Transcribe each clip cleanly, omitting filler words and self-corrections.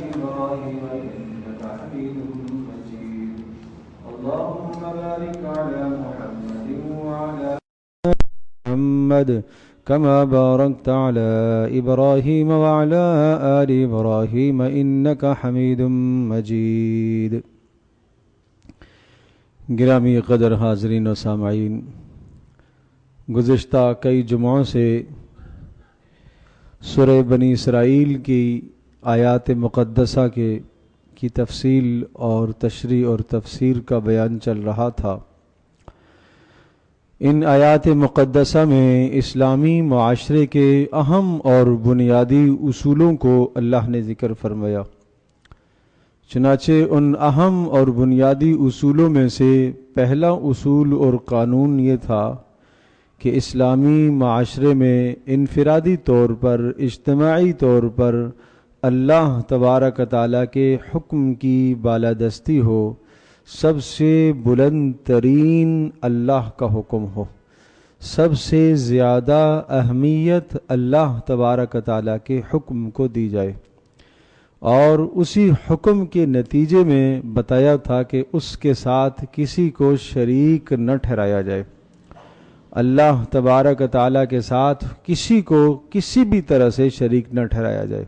إبراهيم إنك حميد مجيد اللهم بارك على محمد وعلى محمد كما باركت على إبراهيم وعلى آل إبراهيم إنك حميد مجيد. گرامی قدر حاضرین و سامعین، گزشتہ کئی جمعوں سے سورہ بنی اسرائیل کی آیات مقدسہ کی تفصیل اور تشریح اور تفسیر کا بیان چل رہا تھا. ان آیات مقدسہ میں اسلامی معاشرے کے اہم اور بنیادی اصولوں کو اللہ نے ذکر فرمایا. چنانچہ ان اہم اور بنیادی اصولوں میں سے پہلا اصول اور قانون یہ تھا کہ اسلامی معاشرے میں انفرادی طور پر، اجتماعی طور پر اللہ تبارک تعالیٰ کے حکم کی بالادستی ہو. سب سے بلند ترین اللہ کا حکم ہو، سب سے زیادہ اہمیت اللہ تبارک تعالیٰ کے حکم کو دی جائے، اور اسی حکم کے نتیجے میں بتایا تھا کہ اس کے ساتھ کسی کو شریک نہ ٹھہرایا جائے. اللہ تبارک تعالیٰ کے ساتھ کسی کو کسی بھی طرح سے شریک نہ ٹھہرایا جائے.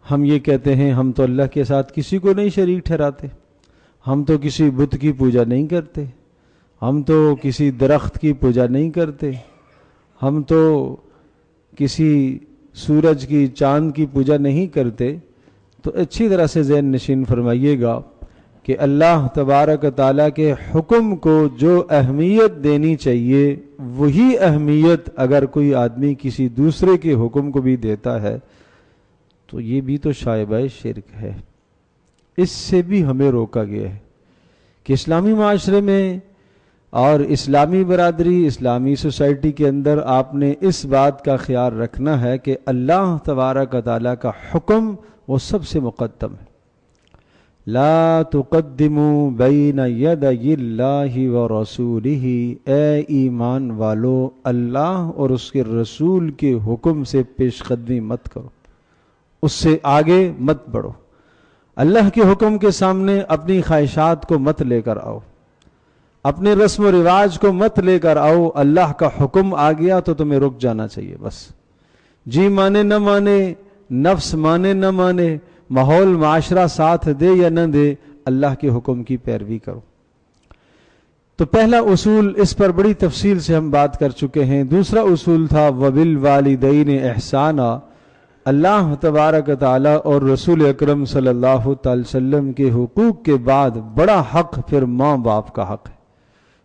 ہم یہ کہتے ہیں ہم تو اللہ کے ساتھ کسی کو نہیں شریک ٹھہراتے، ہم تو کسی بت کی پوجا نہیں کرتے، ہم تو کسی درخت کی پوجا نہیں کرتے، ہم تو کسی سورج کی، چاند کی پوجا نہیں کرتے. تو اچھی طرح سے ذہن نشین فرمائیے گا کہ اللہ تبارک تعالیٰ کے حکم کو جو اہمیت دینی چاہیے وہی اہمیت اگر کوئی آدمی کسی دوسرے کے حکم کو بھی دیتا ہے تو یہ بھی تو شائبہ شرک ہے. اس سے بھی ہمیں روکا گیا ہے کہ اسلامی معاشرے میں اور اسلامی برادری، اسلامی سوسائٹی کے اندر آپ نے اس بات کا خیال رکھنا ہے کہ اللہ تبارک تعالیٰ کا حکم وہ سب سے مقدم ہے. لا تقدموا بین یدی اللہ ورسولہ، اے ایمان والو اللہ اور اس کے رسول کے حکم سے پیش قدمی مت کرو، اس سے آگے مت بڑھو. اللہ کے حکم کے سامنے اپنی خواہشات کو مت لے کر آؤ، اپنے رسم و رواج کو مت لے کر آؤ. اللہ کا حکم آ گیا تو تمہیں رک جانا چاہیے. بس جی مانے نہ مانے، نفس مانے نہ مانے، ماحول معاشرہ ساتھ دے یا نہ دے، اللہ کے حکم کی پیروی کرو. تو پہلا اصول اس پر بڑی تفصیل سے ہم بات کر چکے ہیں. دوسرا اصول تھا وَبِالْوَالِدَيْنِ احسانا. اللہ تبارک تعالیٰ اور رسول اکرم صلی اللہ تعالی وسلم کے حقوق کے بعد بڑا حق پھر ماں باپ کا حق ہے.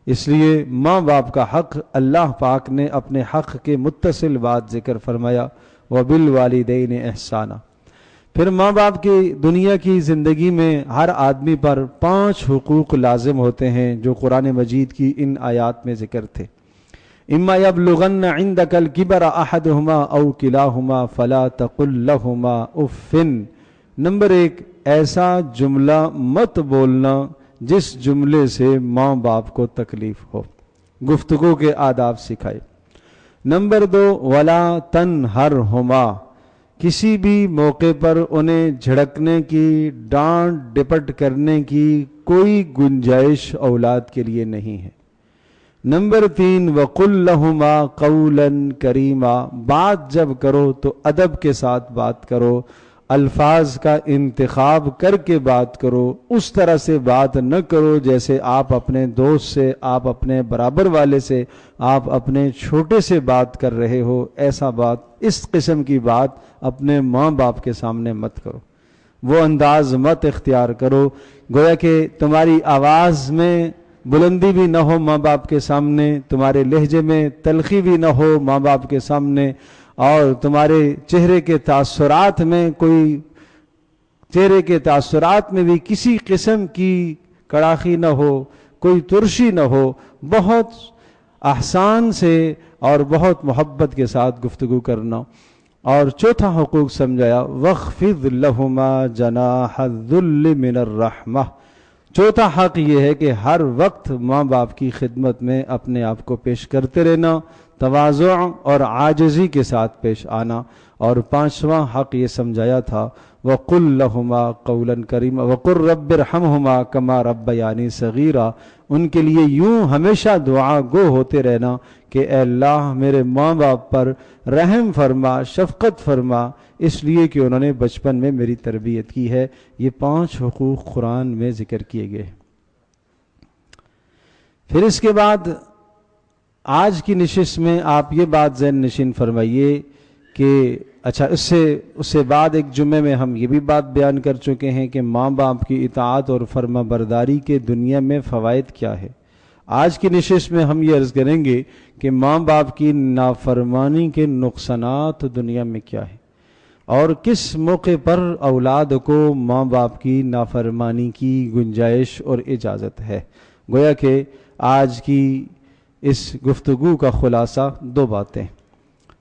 اس لیے ماں باپ کا حق اللہ پاک نے اپنے حق کے متصل بات ذکر فرمایا وَبِالْوَالِدَيْنِ احسانا. پھر ماں باپ کی دنیا کی زندگی میں ہر آدمی پر 5 حقوق لازم ہوتے ہیں جو قرآن مجید کی ان آیات میں ذکر تھے. اما یبلغن عندک الکبر احدہما او کلاہما فلا تقل لہما اف. نمبر 1، ایسا جملہ مت بولنا جس جملے سے ماں باپ کو تکلیف ہو. گفتگو کے آداب سکھائے. نمبر 2، ولا تنہرہما. کسی بھی موقع پر انہیں جھڑکنے کی، ڈانٹ ڈپٹ کرنے کی کوئی گنجائش اولاد کے لیے نہیں ہے. نمبر 3، وَقُلْ لَهُمَا قَوْلًا كَرِيمًا. بات جب کرو تو ادب کے ساتھ بات کرو، الفاظ کا انتخاب کر کے بات کرو. اس طرح سے بات نہ کرو جیسے آپ اپنے دوست سے، آپ اپنے برابر والے سے، آپ اپنے چھوٹے سے بات کر رہے ہو. ایسا بات، اس قسم کی بات اپنے ماں باپ کے سامنے مت کرو. وہ انداز مت اختیار کرو گویا کہ تمہاری آواز میں بلندی بھی نہ ہو ماں باپ کے سامنے، تمہارے لہجے میں تلخی بھی نہ ہو ماں باپ کے سامنے، اور تمہارے چہرے کے تاثرات میں بھی کسی قسم کی کڑاخی نہ ہو، کوئی ترشی نہ ہو. بہت احسان سے اور بہت محبت کے ساتھ گفتگو کرنا. اور چوتھا حقوق سمجھایا وَاخْفِضْ لَهُمَا جَنَاحَ الذُّلِّ مِنَ الرَّحْمَةِ. چوتھا حق یہ ہے کہ ہر وقت ماں باپ کی خدمت میں اپنے آپ کو پیش کرتے رہنا، تواضع اور عاجزی کے ساتھ پیش آنا. اور پانچواں حق یہ سمجھایا تھا وَقُلْ لَهُمَا قَوْلًا كَرِيمًا وَقُلْ رَبِّ ارْحَمْهُمَا كَمَا رَبَّيَانِي صَغِيرًا، ان کے لیے یوں ہمیشہ دعا گو ہوتے رہنا کہ اے اللہ میرے ماں باپ پر رحم فرما، شفقت فرما، اس لیے کہ انہوں نے بچپن میں میری تربیت کی ہے۔ یہ 5 حقوق قرآن میں ذکر کیے گئے۔ پھر اس کے بعد آج کی نشست میں آپ یہ بات ذہن نشین فرمائیے کہ اچھا اس سے بعد ایک جمعے میں ہم یہ بھی بات بیان کر چکے ہیں کہ ماں باپ کی اطاعت اور فرما برداری کے دنیا میں فوائد کیا ہے۔ آج کی نشست میں ہم یہ عرض کریں گے کہ ماں باپ کی نافرمانی کے نقصانات دنیا میں کیا ہے، اور کس موقع پر اولاد کو ماں باپ کی نافرمانی کی گنجائش اور اجازت ہے۔ گویا کہ آج کی اس گفتگو کا خلاصہ 2 باتیں،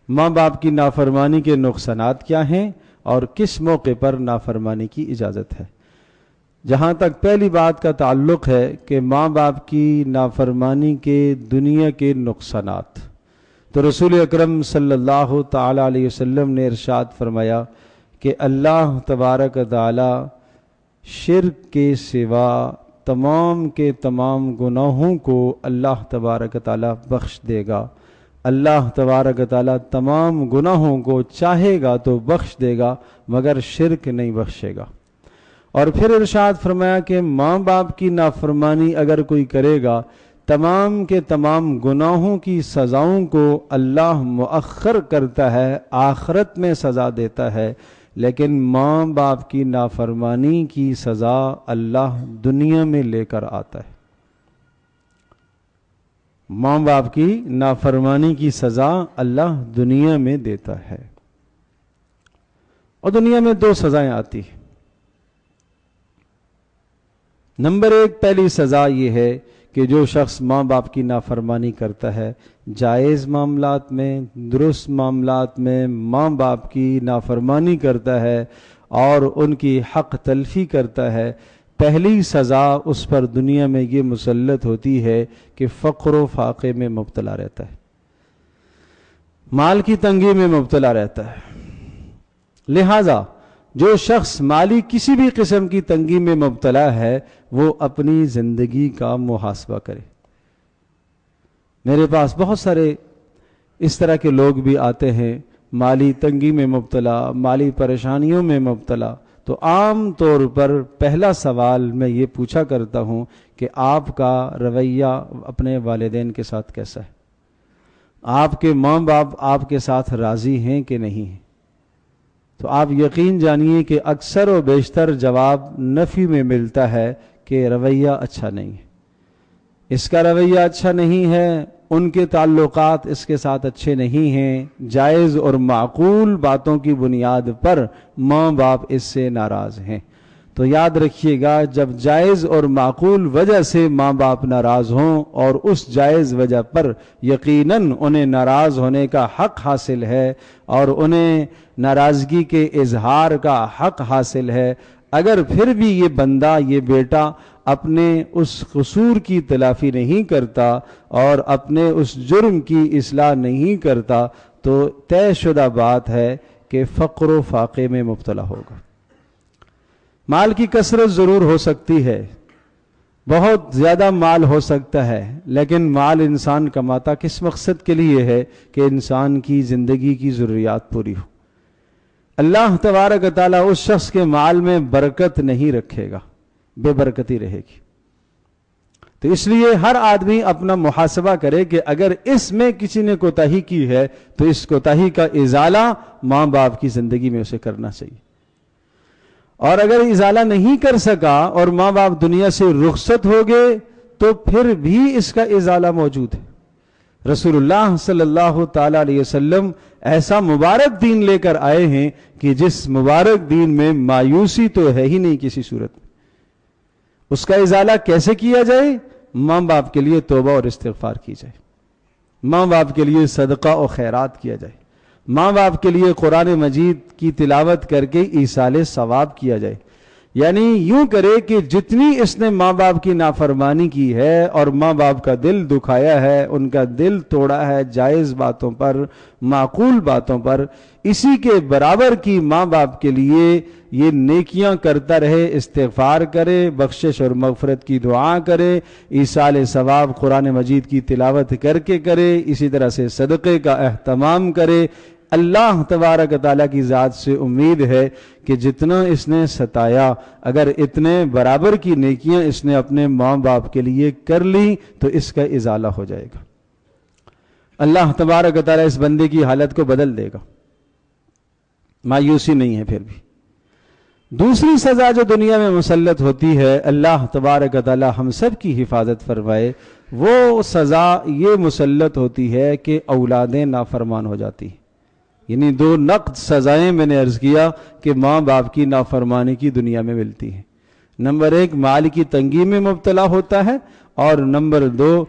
ماں باپ کی نافرمانی کے نقصانات کیا ہیں اور کس موقع پر نافرمانی کی اجازت ہے۔ جہاں تک پہلی بات کا تعلق ہے کہ ماں باپ کی نافرمانی کے دنیا کے نقصانات، تو رسول اکرم صلی اللہ تعالی علیہ وسلم نے ارشاد فرمایا کہ اللہ تبارک تعالی شرک کے سوا تمام کے تمام گناہوں کو اللہ تبارک تعالی بخش دے گا۔ اللہ تبارک تعالی تمام گناہوں کو چاہے گا تو بخش دے گا، مگر شرک نہیں بخشے گا۔ اور پھر ارشاد فرمایا کہ ماں باپ کی نافرمانی اگر کوئی کرے گا، تمام کے تمام گناہوں کی سزاؤں کو اللہ مؤخر کرتا ہے، آخرت میں سزا دیتا ہے، لیکن ماں باپ کی نافرمانی کی سزا اللہ دنیا میں لے کر آتا ہے۔ ماں باپ کی نافرمانی کی سزا اللہ دنیا میں دیتا ہے، اور دنیا میں 2 سزائیں آتی ہیں۔ نمبر 1 پہلی سزا یہ ہے کہ جو شخص ماں باپ کی نافرمانی کرتا ہے، جائز معاملات میں، درست معاملات میں ماں باپ کی نافرمانی کرتا ہے اور ان کی حق تلفی کرتا ہے، پہلی سزا اس پر دنیا میں یہ مسلط ہوتی ہے کہ فقر و فاقے میں مبتلا رہتا ہے، مال کی تنگی میں مبتلا رہتا ہے۔ لہذا جو شخص مالی کسی بھی قسم کی تنگی میں مبتلا ہے وہ اپنی زندگی کا محاسبہ کرے۔ میرے پاس بہت سارے اس طرح کے لوگ بھی آتے ہیں، مالی تنگی میں مبتلا، مالی پریشانیوں میں مبتلا، تو عام طور پر پہلا سوال میں یہ پوچھا کرتا ہوں کہ آپ کا رویہ اپنے والدین کے ساتھ کیسا ہے؟ آپ کے ماں باپ آپ کے ساتھ راضی ہیں کہ نہیں ہیں؟ تو آپ یقین جانیے کہ اکثر و بیشتر جواب نفی میں ملتا ہے کہ رویہ اچھا نہیں ہے، اس کا رویہ اچھا نہیں ہے، ان کے تعلقات اس کے ساتھ اچھے نہیں ہیں، جائز اور معقول باتوں کی بنیاد پر ماں باپ اس سے ناراض ہیں۔ تو یاد رکھیے گا، جب جائز اور معقول وجہ سے ماں باپ ناراض ہوں اور اس جائز وجہ پر یقیناً انہیں ناراض ہونے کا حق حاصل ہے اور انہیں ناراضگی کے اظہار کا حق حاصل ہے، اگر پھر بھی یہ بندہ، یہ بیٹا اپنے اس قصور کی تلافی نہیں کرتا اور اپنے اس جرم کی اصلاح نہیں کرتا، تو طے شدہ بات ہے کہ فقر و فاقے میں مبتلا ہوگا۔ مال کی کثرت ضرور ہو سکتی ہے، بہت زیادہ مال ہو سکتا ہے، لیکن مال انسان کماتا کس مقصد کے لیے ہے؟ کہ انسان کی زندگی کی ضروریات پوری ہو۔ اللہ تبارک و تعالیٰ اس شخص کے مال میں برکت نہیں رکھے گا، بے برکتی رہے گی۔ تو اس لیے ہر آدمی اپنا محاسبہ کرے کہ اگر اس میں کسی نے کوتاہی کی ہے تو اس کوتاہی کا ازالہ ماں باپ کی زندگی میں اسے کرنا چاہیے، اور اگر ازالہ نہیں کر سکا اور ماں باپ دنیا سے رخصت ہو گئے تو پھر بھی اس کا ازالہ موجود ہے۔ رسول اللہ صلی اللہ تعالی علیہ وسلم ایسا مبارک دین لے کر آئے ہیں کہ جس مبارک دین میں مایوسی تو ہے ہی نہیں کسی صورت میں۔ اس کا ازالہ کیسے کیا جائے؟ ماں باپ کے لیے توبہ اور استغفار کی جائے، ماں باپ کے لیے صدقہ و خیرات کیا جائے، ماں باپ کے لیے قرآن مجید کی تلاوت کر کے ایصال ثواب کیا جائے۔ یعنی یوں کرے کہ جتنی اس نے ماں باپ کی نافرمانی کی ہے اور ماں باپ کا دل دکھایا ہے، ان کا دل توڑا ہے جائز باتوں پر، معقول باتوں پر، اسی کے برابر کی ماں باپ کے لیے یہ نیکیاں کرتا رہے، استغفار کرے، بخشش اور مغفرت کی دعا کرے، ایصال ثواب قرآن مجید کی تلاوت کر کے کرے، اسی طرح سے صدقے کا اہتمام کرے۔ اللہ تبارک تعالیٰ کی ذات سے امید ہے کہ جتنا اس نے ستایا، اگر اتنے برابر کی نیکیاں اس نے اپنے ماں باپ کے لیے کر لی تو اس کا ازالہ ہو جائے گا۔ اللہ تبارک تعالیٰ اس بندے کی حالت کو بدل دے گا، مایوسی نہیں ہے۔ پھر بھی دوسری سزا جو دنیا میں مسلط ہوتی ہے، اللہ تبارک تعالیٰ ہم سب کی حفاظت فرمائے، وہ سزا یہ مسلط ہوتی ہے کہ اولادیں نافرمان ہو جاتی ہیں۔ یعنی دو نقد سزائیں میں نے عرض کیا کہ ماں باپ کی نافرمانی کی دنیا میں ملتی ہیں۔ نمبر ایک، مال کی تنگی میں مبتلا ہوتا ہے، اور نمبر دو،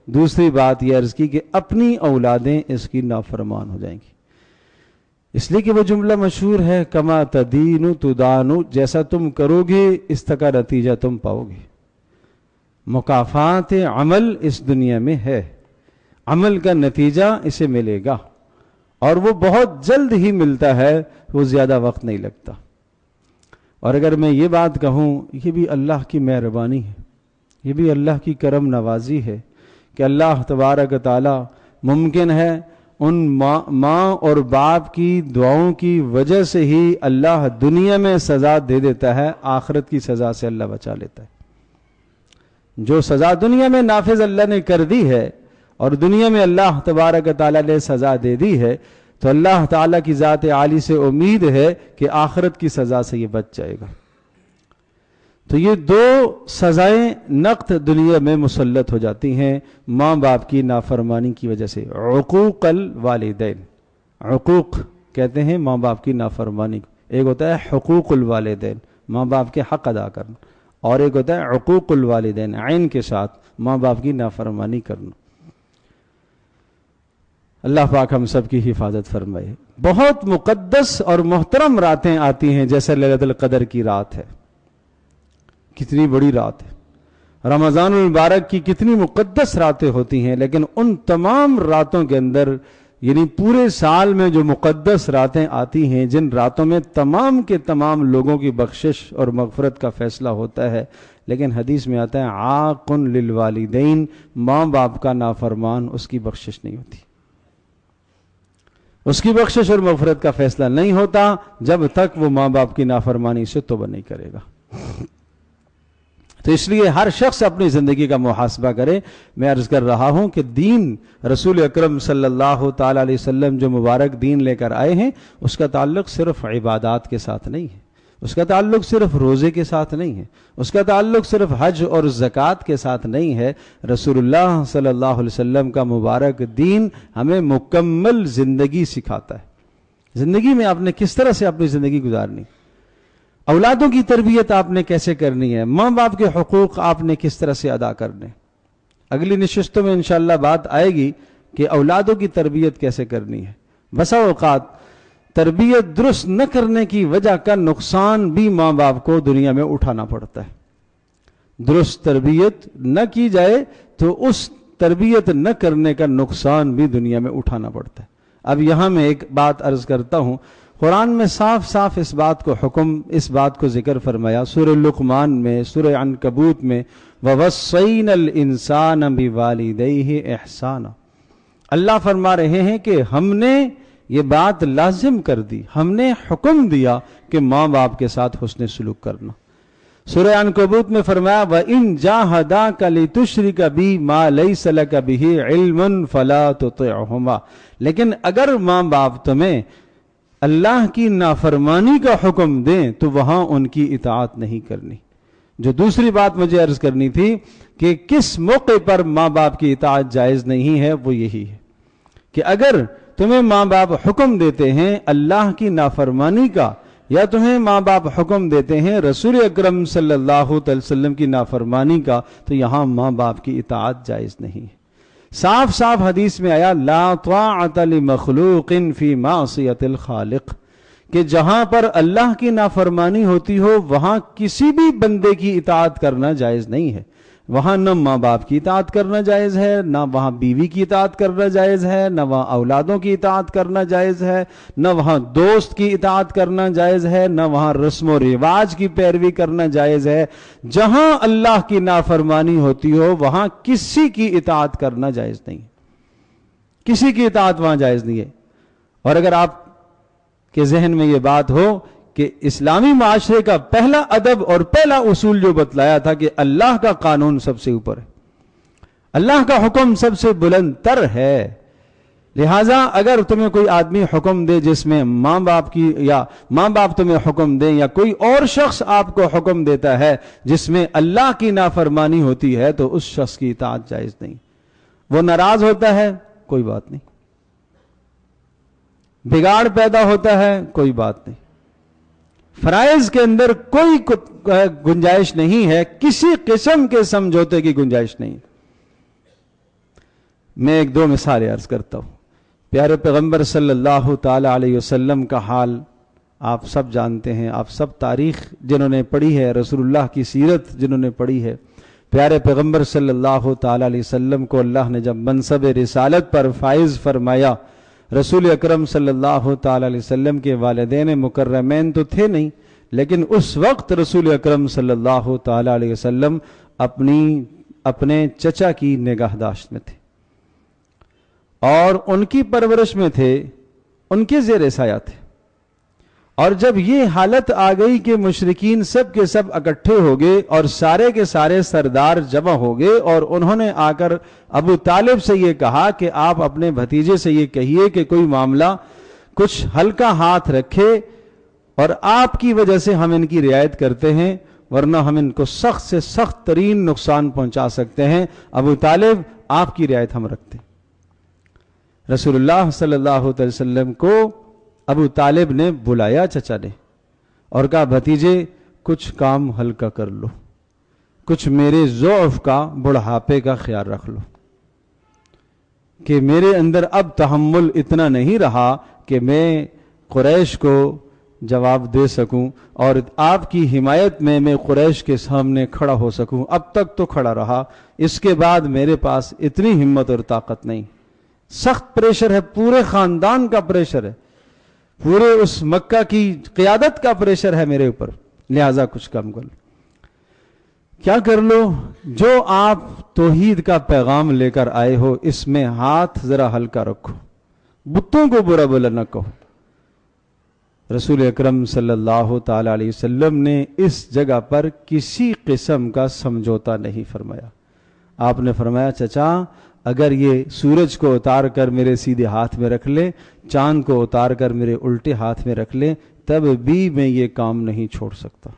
دوسری بات یہ عرض کی کہ اپنی اولادیں اس کی نافرمان ہو جائیں گی۔ اس لیے کہ وہ جملہ مشہور ہے، کما تدین تدان، جیسا تم کرو گے اس کا نتیجہ تم پاؤ گے۔ مکافات عمل اس دنیا میں ہے، عمل کا نتیجہ اسے ملے گا، اور وہ بہت جلد ہی ملتا ہے، وہ زیادہ وقت نہیں لگتا۔ اور اگر میں یہ بات کہوں، یہ بھی اللہ کی مہربانی ہے، یہ بھی اللہ کی کرم نوازی ہے کہ اللہ تبارک تعالی ممکن ہے ان ماں اور باپ کی دعاؤں کی وجہ سے ہی اللہ دنیا میں سزا دے دیتا ہے، آخرت کی سزا سے اللہ بچا لیتا ہے۔ جو سزا دنیا میں نافذ اللہ نے کر دی ہے اور دنیا میں اللہ تبارک تعالیٰ نے سزا دے دی ہے، تو اللہ تعالیٰ کی ذات عالی سے امید ہے کہ آخرت کی سزا سے یہ بچ جائے گا۔ تو یہ دو سزائیں نقد دنیا میں مسلط ہو جاتی ہیں ماں باپ کی نافرمانی کی وجہ سے۔ عقوق الوالدین، عقوق کہتے ہیں ماں باپ کی نافرمانی کو۔ ایک ہوتا ہے حقوق الوالدین، ماں باپ کے حق ادا کرنا، اور ایک ہوتا ہے عقوق الوالدین، عین کے ساتھ ماں باپ کی نافرمانی کرنا۔ اللہ پاک ہم سب کی حفاظت فرمائے۔ بہت مقدس اور محترم راتیں آتی ہیں، جیسے لیلۃ القدر کی رات ہے، کتنی بڑی رات ہے۔ رمضان المبارک کی کتنی مقدس راتیں ہوتی ہیں، لیکن ان تمام راتوں کے اندر، یعنی پورے سال میں جو مقدس راتیں آتی ہیں، جن راتوں میں تمام کے تمام لوگوں کی بخشش اور مغفرت کا فیصلہ ہوتا ہے، لیکن حدیث میں آتا ہے عاق للوالدین، ماں باپ کا نافرمان، اس کی بخشش نہیں ہوتی، اس کی بخشش اور مغفرت کا فیصلہ نہیں ہوتا جب تک وہ ماں باپ کی نافرمانی سے توبہ نہیں کرے گا۔ تو اس لیے ہر شخص اپنی زندگی کا محاسبہ کرے۔ میں عرض کر رہا ہوں کہ دین رسول اکرم صلی اللہ تعالی علیہ وسلم جو مبارک دین لے کر آئے ہیں، اس کا تعلق صرف عبادات کے ساتھ نہیں ہے، اس کا تعلق صرف روزے کے ساتھ نہیں ہے، اس کا تعلق صرف حج اور زکوٰۃ کے ساتھ نہیں ہے۔ رسول اللہ صلی اللہ علیہ وسلم کا مبارک دین ہمیں مکمل زندگی سکھاتا ہے۔ زندگی میں آپ نے کس طرح سے اپنی زندگی گزارنی، اولادوں کی تربیت آپ نے کیسے کرنی ہے، ماں باپ کے حقوق آپ نے کس طرح سے ادا کرنے۔ اگلی نشستوں میں انشاءاللہ بات آئے گی کہ اولادوں کی تربیت کیسے کرنی ہے۔ بسا اوقات تربیت درست نہ کرنے کی وجہ کا نقصان بھی ماں باپ کو دنیا میں اٹھانا پڑتا ہے۔ درست تربیت نہ کی جائے تو اس تربیت نہ کرنے کا نقصان بھی دنیا میں اٹھانا پڑتا ہے۔ اب یہاں میں ایک بات عرض کرتا ہوں، قرآن میں صاف صاف اس بات کو حکم، اس بات کو ذکر فرمایا سورہ لقمان میں، سورہ عنکبوت میں، وَوَصَّيْنَا الْإِنسَانَ بِوَالِدَيْهِ إِحْسَانًا۔ اللہ فرما رہے ہیں کہ ہم نے یہ بات لازم کر دی، ہم نے حکم دیا کہ ماں باپ کے ساتھ حسن سلوک کرنا۔ سورہ عنکبوت میں فرمایا وَإِن جَاهَدَاكَ لِتُشْرِكَ بِي مَا لَيْسَ لَكَ بِهِ عِلْمٌ فَلَا تُطِعْهُمَا۔ لیکن اگر ماں باپ تمہیں اللہ کی نافرمانی کا حکم دیں تو وہاں ان کی اطاعت نہیں کرنی۔ جو دوسری بات مجھے عرض کرنی تھی کہ کس موقع پر ماں باپ کی اطاعت جائز نہیں ہے، وہ یہی ہے کہ اگر تمہیں ماں باپ حکم دیتے ہیں اللہ کی نافرمانی کا، یا تمہیں ماں باپ حکم دیتے ہیں رسول اکرم صلی اللہ علیہ وسلم کی نافرمانی کا، تو یہاں ماں باپ کی اطاعت جائز نہیں ہے۔ صاف صاف حدیث میں آیا لا طاعت لمخلوق فی معصیت الخالق، کہ جہاں پر اللہ کی نافرمانی ہوتی ہو وہاں کسی بھی بندے کی اطاعت کرنا جائز نہیں ہے. وہاں نہ ماں باپ کی اطاعت کرنا جائز ہے، نہ وہاں بیوی کی اطاعت کرنا جائز ہے، نہ وہاں اولادوں کی اطاعت کرنا جائز ہے، نہ وہاں دوست کی اطاعت کرنا جائز ہے، نہ وہاں رسم و رواج کی پیروی کرنا جائز ہے. جہاں اللہ کی نافرمانی ہوتی ہو وہاں کسی کی اطاعت کرنا جائز نہیں، کسی کی اطاعت وہاں جائز نہیں ہے. اور اگر آپ کے ذہن میں یہ بات ہو کہ اسلامی معاشرے کا پہلا ادب اور پہلا اصول جو بتلایا تھا کہ اللہ کا قانون سب سے اوپر ہے، اللہ کا حکم سب سے بلند تر ہے، لہٰذا اگر تمہیں کوئی آدمی حکم دے جس میں ماں باپ کی، یا ماں باپ تمہیں حکم دیں، یا کوئی اور شخص آپ کو حکم دیتا ہے جس میں اللہ کی نافرمانی ہوتی ہے، تو اس شخص کی اطاعت جائز نہیں. وہ ناراض ہوتا ہے کوئی بات نہیں، بگاڑ پیدا ہوتا ہے کوئی بات نہیں، فرائض کے اندر کوئی گنجائش نہیں ہے، کسی قسم کے سمجھوتے کی گنجائش نہیں. میں ایک دو مثالیں عرض کرتا ہوں. پیارے پیغمبر صلی اللہ تعالی علیہ وسلم کا حال آپ سب جانتے ہیں، آپ سب تاریخ جنہوں نے پڑھی ہے، رسول اللہ کی سیرت جنہوں نے پڑھی ہے، پیارے پیغمبر صلی اللہ تعالی علیہ وسلم کو اللہ نے جب منصب رسالت پر فائز فرمایا، رسول اکرم صلی اللہ تعالی علیہ وسلم کے والدین مکرمین تو تھے نہیں، لیکن اس وقت رسول اکرم صلی اللہ تعالی علیہ وسلم اپنے چچا کی نگہداشت میں تھے اور ان کی پرورش میں تھے، ان کے زیر سایہ تھے. اور جب یہ حالت آ گئی کہ مشرکین سب کے سب اکٹھے ہو گئے اور سارے کے سارے سردار جمع ہو گئے، اور انہوں نے آ کر ابو طالب سے یہ کہا کہ آپ اپنے بھتیجے سے یہ کہیے کہ کوئی معاملہ کچھ ہلکا ہاتھ رکھے، اور آپ کی وجہ سے ہم ان کی رعایت کرتے ہیں ورنہ ہم ان کو سخت سے سخت ترین نقصان پہنچا سکتے ہیں. ابو طالب آپ کی رعایت ہم رکھتے ہیں. رسول اللہ صلی اللہ علیہ وسلم کو ابو طالب نے بلایا چچا نے اور کہا بھتیجے کچھ کام ہلکا کر لو، کچھ میرے ضعف کا، بڑھاپے کا خیال رکھ لو کہ میرے اندر اب تحمل اتنا نہیں رہا کہ میں قریش کو جواب دے سکوں اور آپ کی حمایت میں قریش کے سامنے کھڑا ہو سکوں. اب تک تو کھڑا رہا، اس کے بعد میرے پاس اتنی ہمت اور طاقت نہیں. سخت پریشر ہے، پورے خاندان کا پریشر ہے، پورے اس مکہ کی قیادت کا پریشر ہے میرے اوپر، لہذا کچھ کم کر لو. کیا کر لو؟ جو آپ توحید کا پیغام لے کر آئے ہو اس میں ہاتھ ذرا ہلکا رکھو، بتوں کو برا بلا نہ کہو. رسول اکرم صلی اللہ تعالی علیہ وسلم نے اس جگہ پر کسی قسم کا سمجھوتا نہیں فرمایا. آپ نے فرمایا چچا اگر یہ سورج کو اتار کر میرے سیدھے ہاتھ میں رکھ لے، چاند کو اتار کر میرے الٹے ہاتھ میں رکھ لے، تب بھی میں یہ کام نہیں چھوڑ سکتا.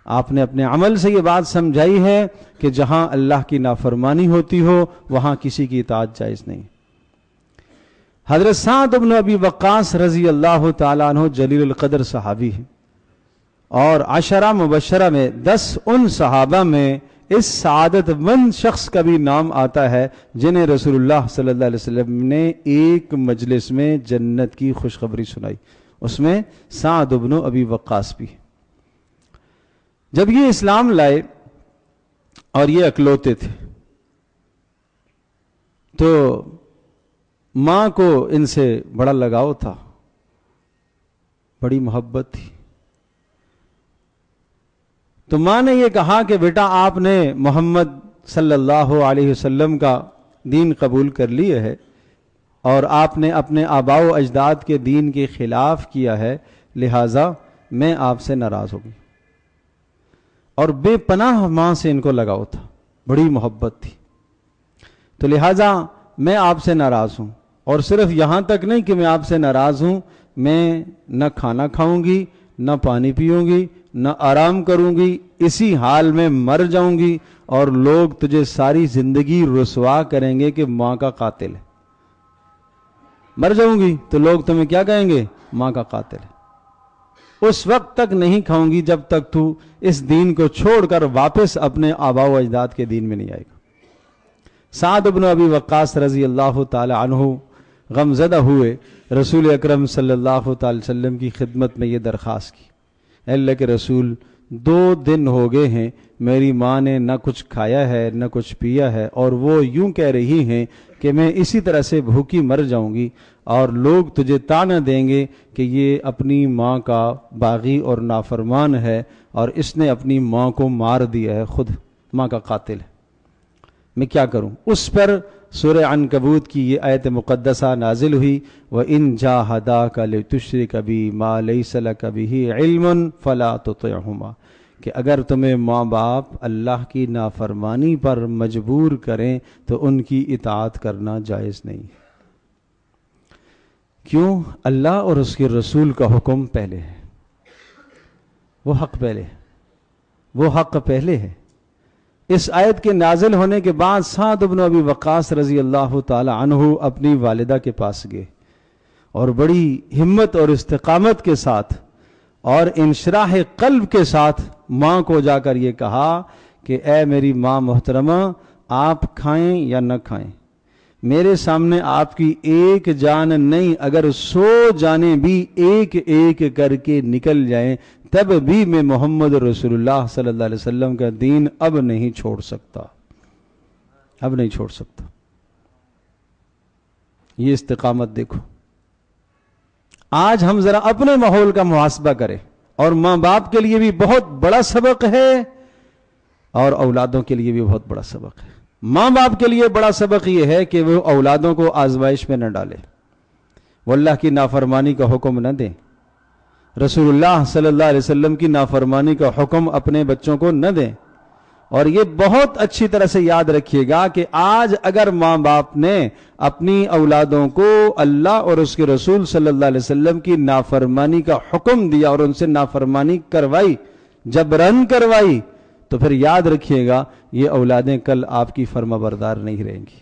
آپ نے اپنے عمل سے یہ بات سمجھائی ہے کہ جہاں اللہ کی نافرمانی ہوتی ہو وہاں کسی کی اطاعت جائز نہیں. حضرت سعد بن ابی وقاص رضی اللہ تعالیٰ عنہ جلیل القدر صحابی ہیں، اور عشرہ مبشرہ میں 10 ان صحابہ میں اس سعادت مند شخص کا بھی نام آتا ہے جنہیں رسول اللہ صلی اللہ علیہ وسلم نے ایک مجلس میں جنت کی خوشخبری سنائی. اس میں سعد بن ابی وقاص بھی. جب یہ اسلام لائے اور یہ اکلوتے تھے تو ماں کو ان سے بڑا لگاؤ تھا، بڑی محبت تھی. تو ماں نے یہ کہا کہ بیٹا آپ نے محمد صلی اللہ علیہ وسلم کا دین قبول کر لیا ہے اور آپ نے اپنے آباء و اجداد کے دین کے خلاف کیا ہے، لہٰذا میں آپ سے ناراض ہو گئی. اور بے پناہ ماں سے ان کو لگاؤ تھا، بڑی محبت تھی. تو لہٰذا میں آپ سے ناراض ہوں، اور صرف یہاں تک نہیں کہ میں آپ سے ناراض ہوں، میں نہ کھانا کھاؤں گی، نہ پانی پیوں گی، نہ آرام کروں گی، اسی حال میں مر جاؤں گی اور لوگ تجھے ساری زندگی رسوا کریں گے کہ ماں کا قاتل ہے. مر جاؤں گی تو لوگ تمہیں کیا کہیں گے؟ ماں کا قاتل ہے. اس وقت تک نہیں کھاؤں گی جب تک تو اس دین کو چھوڑ کر واپس اپنے آباء و اجداد کے دین میں نہیں آئے گا. سعد بن ابی وقاص رضی اللہ تعالی عنہ غم زدہ ہوئے رسول اکرم صلی اللہ تعالی وسلم کی خدمت میں یہ درخواست کی، اے اللہ کے رسول 2 دن ہو گئے ہیں میری ماں نے نہ کچھ کھایا ہے نہ کچھ پیا ہے، اور وہ یوں کہہ رہی ہیں کہ میں اسی طرح سے بھوکی مر جاؤں گی، اور لوگ تجھے طعنہ دیں گے کہ یہ اپنی ماں کا باغی اور نافرمان ہے، اور اس نے اپنی ماں کو مار دیا ہے، خود ماں کا قاتل ہے، میں کیا کروں؟ اس پر سورہ عنکبوت کی یہ آیت مقدسہ نازل ہوئی، وَإِن جَاهَدَاكَ لِتُشْرِكَ بِي مَا لَيْسَ لَكَ بِهِ عِلْمٌ فَلَا تُطِعْهُمَا، کہ اگر تمہیں ماں باپ اللہ کی نافرمانی پر مجبور کریں تو ان کی اطاعت کرنا جائز نہیں ہے۔ کیوں؟ اللہ اور اس کے رسول کا حکم پہلے ہے، وہ حق پہلے ہے، وہ حق پہلے ہے۔ اس آیت کے نازل ہونے کے بعد سعد بن ابی وقاص رضی اللہ تعالی عنہ اپنی والدہ کے پاس گئے اور بڑی ہمت اور استقامت کے ساتھ اور انشراح قلب کے ساتھ ماں کو جا کر یہ کہا کہ اے میری ماں محترمہ، آپ کھائیں یا نہ کھائیں، میرے سامنے آپ کی ایک جان نہیں، اگر 100 جانیں بھی ایک ایک کر کے نکل جائیں تب بھی میں محمد رسول اللہ صلی اللہ علیہ وسلم کا دین اب نہیں چھوڑ سکتا، اب نہیں چھوڑ سکتا۔ یہ استقامت دیکھو۔ آج ہم ذرا اپنے ماحول کا محاسبہ کریں، اور ماں باپ کے لیے بھی بہت بڑا سبق ہے اور اولادوں کے لیے بھی بہت بڑا سبق ہے۔ ماں باپ کے لیے بڑا سبق یہ ہے کہ وہ اولادوں کو آزمائش میں نہ ڈالے، وہ اللہ کی نافرمانی کا حکم نہ دیں، رسول اللہ صلی اللہ علیہ وسلم کی نافرمانی کا حکم اپنے بچوں کو نہ دیں۔ اور یہ بہت اچھی طرح سے یاد رکھیے گا کہ آج اگر ماں باپ نے اپنی اولادوں کو اللہ اور اس کے رسول صلی اللہ علیہ وسلم کی نافرمانی کا حکم دیا اور ان سے نافرمانی کروائی، جبرن کروائی، تو پھر یاد رکھیے گا یہ اولادیں کل آپ کی فرما بردار نہیں رہیں گی،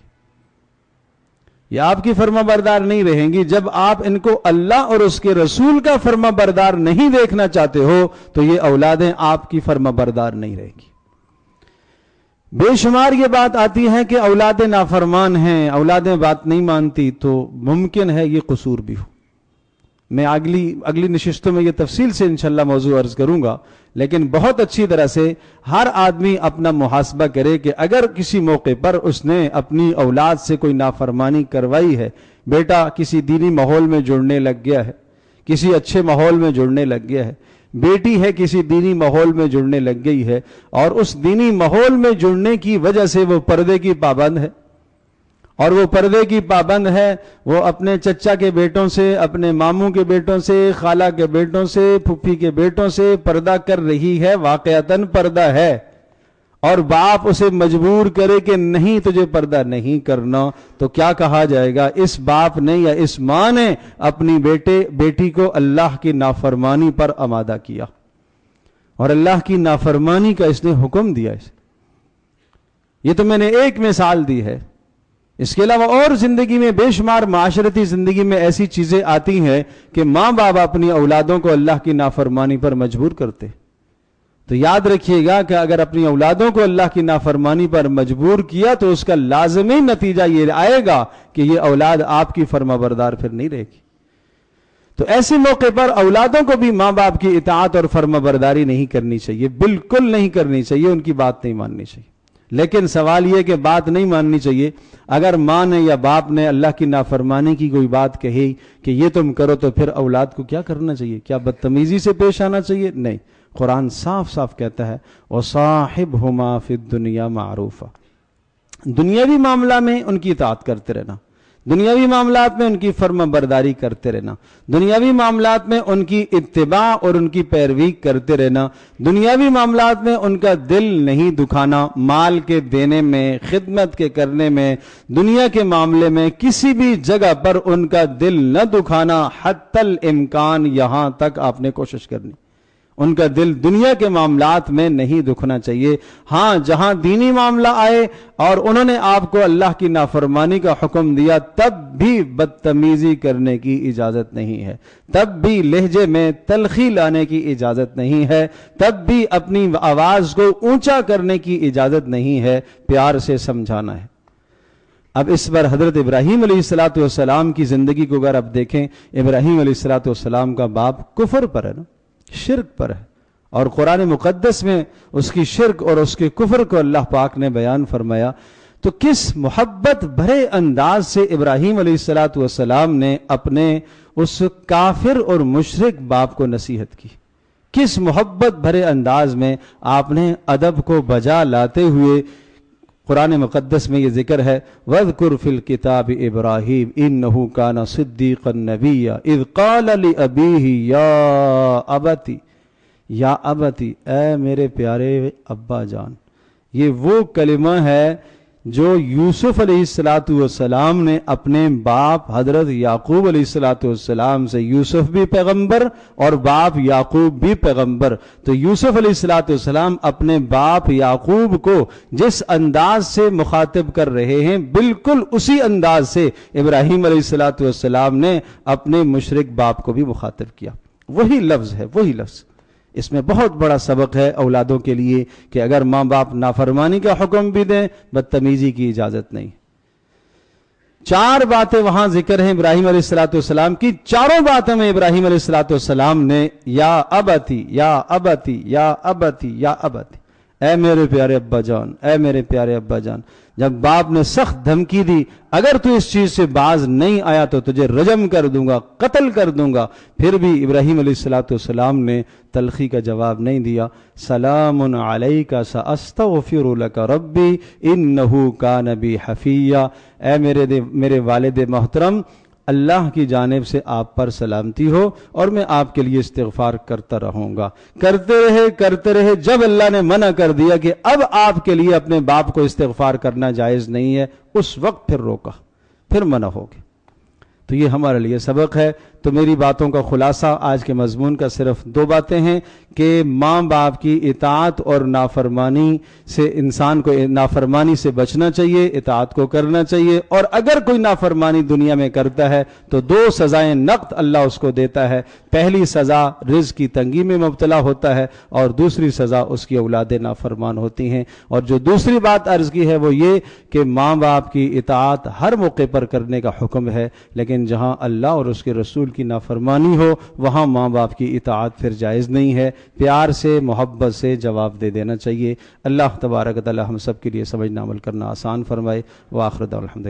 یہ آپ کی فرما بردار نہیں رہیں گی۔ جب آپ ان کو اللہ اور اس کے رسول کا فرما بردار نہیں دیکھنا چاہتے ہو تو یہ اولادیں آپ کی فرما بردار نہیں رہیں گی۔ بے شمار یہ بات آتی ہے کہ اولادیں نافرمان ہیں، اولادیں بات نہیں مانتی، تو ممکن ہے یہ قصور بھی ہو۔ میں اگلی نشستوں میں یہ تفصیل سے انشاءاللہ موضوع عرض کروں گا، لیکن بہت اچھی طرح سے ہر آدمی اپنا محاسبہ کرے کہ اگر کسی موقع پر اس نے اپنی اولاد سے کوئی نافرمانی کروائی ہے، بیٹا کسی دینی ماحول میں جڑنے لگ گیا ہے، کسی اچھے ماحول میں جڑنے لگ گیا ہے، بیٹی ہے کسی دینی ماحول میں جڑنے لگ گئی ہے، اور اس دینی ماحول میں جڑنے کی وجہ سے وہ پردے کی پابند ہے، اور وہ پردے کی پابند ہے، وہ اپنے چچا کے بیٹوں سے، اپنے ماموں کے بیٹوں سے، خالہ کے بیٹوں سے، پھپھی کے بیٹوں سے پردہ کر رہی ہے، واقعتاً پردہ ہے، اور باپ اسے مجبور کرے کہ نہیں تجھے پردہ نہیں کرنا، تو کیا کہا جائے گا؟ اس باپ نے یا اس ماں نے اپنی بیٹی کو اللہ کی نافرمانی پر آمادہ کیا، اور اللہ کی نافرمانی کا اس نے حکم دیا۔ یہ تو میں نے ایک مثال دی ہے، اس کے علاوہ اور زندگی میں بے شمار معاشرتی زندگی میں ایسی چیزیں آتی ہیں کہ ماں باپ اپنی اولادوں کو اللہ کی نافرمانی پر مجبور کرتے۔ تو یاد رکھیے گا کہ اگر اپنی اولادوں کو اللہ کی نافرمانی پر مجبور کیا تو اس کا لازمی نتیجہ یہ آئے گا کہ یہ اولاد آپ کی فرما بردار پھر نہیں رہے گی۔ تو ایسے موقع پر اولادوں کو بھی ماں باپ کی اطاعت اور فرما برداری نہیں کرنی چاہیے، بالکل نہیں کرنی چاہیے، ان کی بات نہیں ماننی چاہیے۔ لیکن سوال یہ کہ بات نہیں ماننی چاہیے، اگر ماں نے یا باپ نے اللہ کی نافرمانی کی کوئی بات کہی کہ یہ تم کرو، تو پھر اولاد کو کیا کرنا چاہیے؟ کیا بدتمیزی سے پیش آنا چاہیے؟ نہیں، قرآن صاف صاف کہتا ہے وَصَاحِبْهُمَا فِي الدُّنْيَا مَعْرُوفًا، دنیاوی معاملہ میں ان کی اطاعت کرتے رہنا، دنیاوی معاملات میں ان کی فرما برداری کرتے رہنا، دنیاوی معاملات میں ان کی اتباع اور ان کی پیروی کرتے رہنا، دنیاوی معاملات میں ان کا دل نہیں دکھانا، مال کے دینے میں، خدمت کے کرنے میں، دنیا کے معاملے میں کسی بھی جگہ پر ان کا دل نہ دکھانا، حتی الامکان یہاں تک آپ نے کوشش کرنی، ان کا دل دنیا کے معاملات میں نہیں دکھنا چاہیے۔ ہاں جہاں دینی معاملہ آئے اور انہوں نے آپ کو اللہ کی نافرمانی کا حکم دیا، تب بھی بدتمیزی کرنے کی اجازت نہیں ہے، تب بھی لہجے میں تلخی لانے کی اجازت نہیں ہے، تب بھی اپنی آواز کو اونچا کرنے کی اجازت نہیں ہے، پیار سے سمجھانا ہے۔ اب اس پر حضرت ابراہیم علیہ الصلوۃ والسلام کی زندگی کو اگر آپ دیکھیں، ابراہیم علیہ الصلوۃ والسلام کا باپ کفر پر ہے نا، شرک پر ہے، اور قرآن مقدس میں اس کی شرک اور اس کے کفر کو اللہ پاک نے بیان فرمایا. تو کس محبت بھرے انداز سے ابراہیم علیہ الصلوۃ والسلام نے اپنے اس کافر اور مشرک باپ کو نصیحت کی، کس محبت بھرے انداز میں آپ نے ادب کو بجا لاتے ہوئے. قرآن مقدس میں یہ ذکر ہے، وَاذْكُرْ فِي الْكِتَابِ إِبْرَاهِيمَ إِنَّهُ كَانَ صِدِّيقًا نَبِيًّا إِذْ قَالَ لِأَبِيهِ یا ابتی، اے میرے پیارے ابا جان. یہ وہ کلمہ ہے جو یوسف علیہ السلام نے اپنے باپ حضرت یعقوب علیہ السلام سے، یوسف بھی پیغمبر اور باپ یعقوب بھی پیغمبر، تو یوسف علیہ السلام اپنے باپ یعقوب کو جس انداز سے مخاطب کر رہے ہیں، بالکل اسی انداز سے ابراہیم علیہ السلام نے اپنے مشرک باپ کو بھی مخاطب کیا. وہی لفظ ہے، وہی لفظ. اس میں بہت بڑا سبق ہے اولادوں کے لیے کہ اگر ماں باپ نافرمانی کا حکم بھی دیں، بدتمیزی کی اجازت نہیں. 4 باتیں وہاں ذکر ہیں ابراہیم علیہ السلام کی. چاروں باتوں میں ابراہیم علیہ السلام نے یا ابتی یا ابتی یا ابتی یا ابتی، اے میرے پیارے ابا جان، اے میرے پیارے ابا جان. جب باپ نے سخت دھمکی دی، اگر تو اس چیز سے باز نہیں آیا تو تجھے رجم کر دوں گا، قتل کر دوں گا، پھر بھی ابراہیم علیہ السلام نے تلخی کا جواب نہیں دیا. سلام علیک ساستغفر لک ربی انہ کان بی حفیہ، اے میرے والد محترم، اللہ کی جانب سے آپ پر سلامتی ہو اور میں آپ کے لیے استغفار کرتا رہوں گا. کرتے رہے. جب اللہ نے منع کر دیا کہ اب آپ کے لیے اپنے باپ کو استغفار کرنا جائز نہیں ہے، اس وقت پھر روکا، پھر منع ہو گیا. تو یہ ہمارے لیے سبق ہے. تو میری باتوں کا خلاصہ آج کے مضمون کا صرف 2 باتیں ہیں کہ ماں باپ کی اطاعت اور نافرمانی سے، انسان کو نافرمانی سے بچنا چاہیے، اطاعت کو کرنا چاہیے. اور اگر کوئی نافرمانی دنیا میں کرتا ہے تو 2 سزائیں نقد اللہ اس کو دیتا ہے. پہلی سزا رزق کی تنگی میں مبتلا ہوتا ہے، اور دوسری سزا اس کی اولادیں نافرمان ہوتی ہیں. اور جو دوسری بات عرض کی ہے وہ یہ کہ ماں باپ کی اطاعت ہر موقع پر کرنے کا حکم ہے، لیکن جہاں اللہ اور اس کے رسول کی نافرمانی ہو وہاں ماں باپ کی اطاعت پھر جائز نہیں ہے. پیار سے، محبت سے جواب دے دینا چاہیے. اللہ تبارک و تعالی ہم سب کے لیے سمجھنا عمل کرنا آسان فرمائے. وآخر دعوانا الحمدللہ.